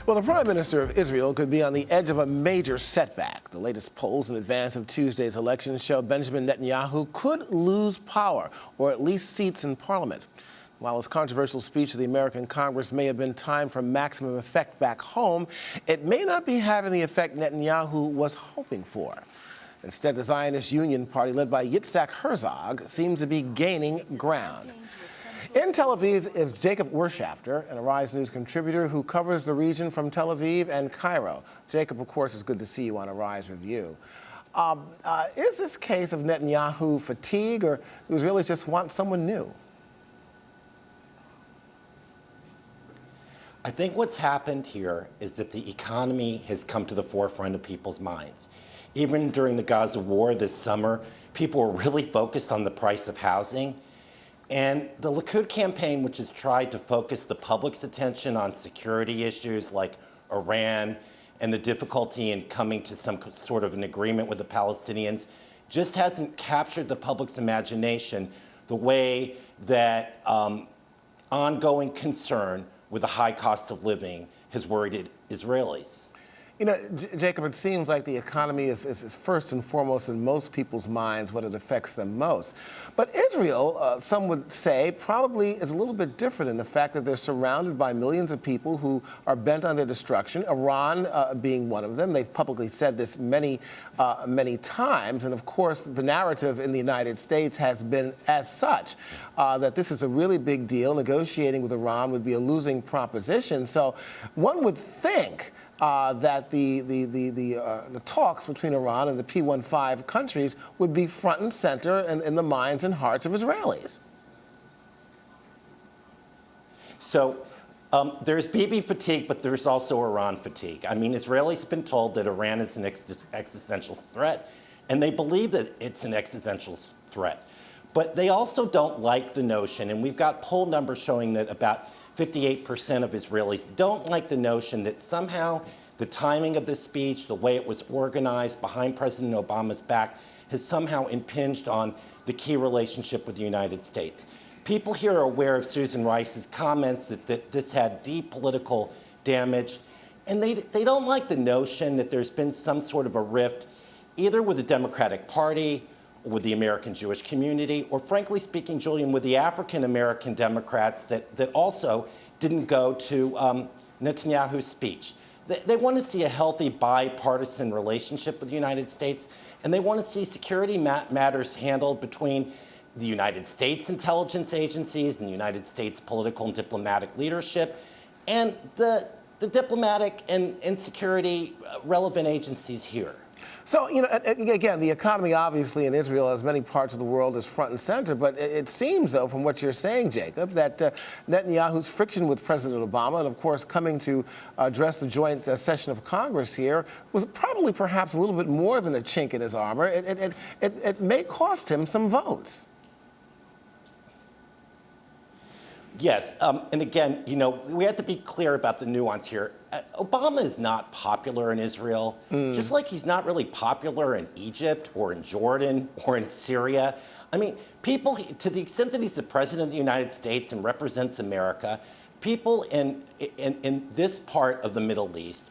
Well, the Prime Minister of Israel could be on the edge of a major setback. The latest polls in advance of Tuesday's election show Benjamin Netanyahu could lose power, or at least seats in parliament. While his controversial speech to the American Congress may have been timed for maximum effect back home, it may not be having the effect Netanyahu was hoping for. Instead, the Zionist Union Party, led by Yitzhak Herzog, seems to be gaining ground. In Tel Aviv is Jacob Wirtschafter, an Arise News contributor who covers the region from Tel Aviv and Cairo. Jacob, of course, it's good to see you on Arise Review. Is this case of Netanyahu fatigue, or do Israelis just want someone new? I think what's happened here is that the economy has come to the forefront of people's minds. Even during the Gaza war this summer, people were really focused on the price of housing. And the Likud campaign, which has tried to focus the public's attention on security issues like Iran and the difficulty in coming to some sort of an agreement with the Palestinians, just hasn't captured the public's imagination the way that ongoing concern with the high cost of living has worried Israelis. You know, Jacob, it seems like the economy is first and foremost in most people's minds what it affects them most. But Israel, some would say, probably is a little bit different in the fact that they're surrounded by millions of people who are bent on their destruction, Iran being one of them. They've publicly said this many times. And, of course, the narrative in the United States has been as such, that this is a really big deal. Negotiating with Iran would be a losing proposition. So one would think that the talks between Iran and the P15 countries would be front and center in the minds and hearts of Israelis. So there's Bibi fatigue, but there's also Iran fatigue. I mean, Israelis have been told that Iran is an existential threat, and they believe that it's an existential threat. But they also don't like the notion, and we've got poll numbers showing that about 58% of Israelis don't like the notion that somehow the timing of this speech, the way it was organized behind President Obama's back, has somehow impinged on the key relationship with the United States. People here are aware of Susan Rice's comments that this had deep political damage, and they don't like the notion that there's been some sort of a rift either with the Democratic Party, with the American Jewish community, or frankly speaking, Julian, with the African American Democrats that also didn't go to Netanyahu's speech. They want to see a healthy bipartisan relationship with the United States, and they want to see security matters handled between the United States intelligence agencies and the United States political and diplomatic leadership, and the diplomatic and security relevant agencies here. So, you know, again, the economy obviously in Israel, as many parts of the world, is front and center. But it seems, though, from what you're saying, Jacob, that Netanyahu's friction with President Obama and, of course, coming to address the joint session of Congress here was probably perhaps a little bit more than a chink in his armor. It may cost him some votes. Yes, and again, you know, we have to be clear about the nuance here. Obama is not popular in Israel, just like he's not really popular in Egypt or in Jordan or in Syria. I mean, people, to the extent that he's the president of the United States and represents America, people in this part of the Middle East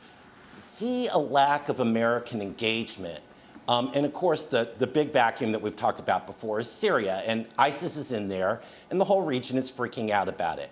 see a lack of American engagement. And of course, the big vacuum that we've talked about before is Syria, and ISIS is in there, and the whole region is freaking out about it.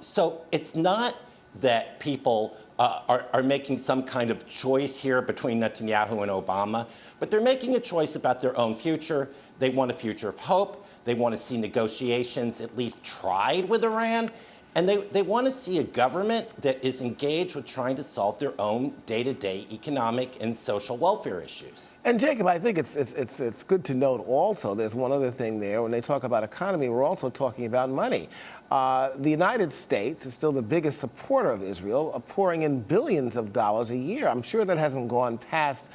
So it's not that people are making some kind of choice here between Netanyahu and Obama, but they're making a choice about their own future. They want a future of hope. They want to see negotiations at least tried with Iran. And they want to see a government that is engaged with trying to solve their own day-to-day economic and social welfare issues. And Jacob, I think it's good to note also, there's one other thing there. When they talk about economy, we're also talking about money. The United States is still the biggest supporter of Israel, pouring in billions of dollars a year. I'm sure that hasn't gone past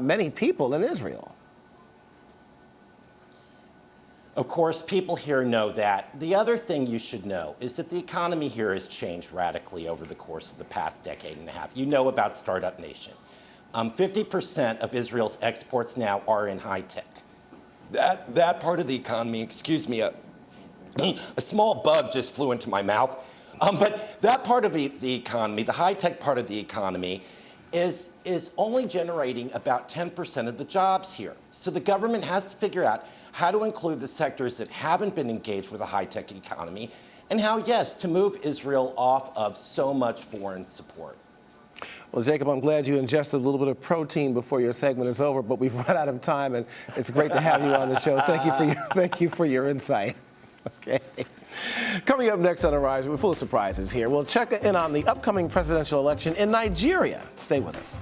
many people in Israel. Of course, people here know that. The other thing you should know is that the economy here has changed radically over the course of the past decade and a half. You know about Startup Nation. 50% of Israel's exports now are in high tech. That part of the economy, excuse me, a small bug just flew into my mouth. But that part of the economy, the high-tech part of the economy, is only generating about 10% of the jobs here. So the government has to figure out how to include the sectors that haven't been engaged with a high-tech economy, and how, yes, to move Israel off of so much foreign support. Well, Jacob, I'm glad you ingested a little bit of protein before your segment is over, but we've run out of time, and it's great to have you on the show. Thank you for your insight. Okay. Coming up next on Arise, we're full of surprises here. We'll check in on the upcoming presidential election in Nigeria. Stay with us.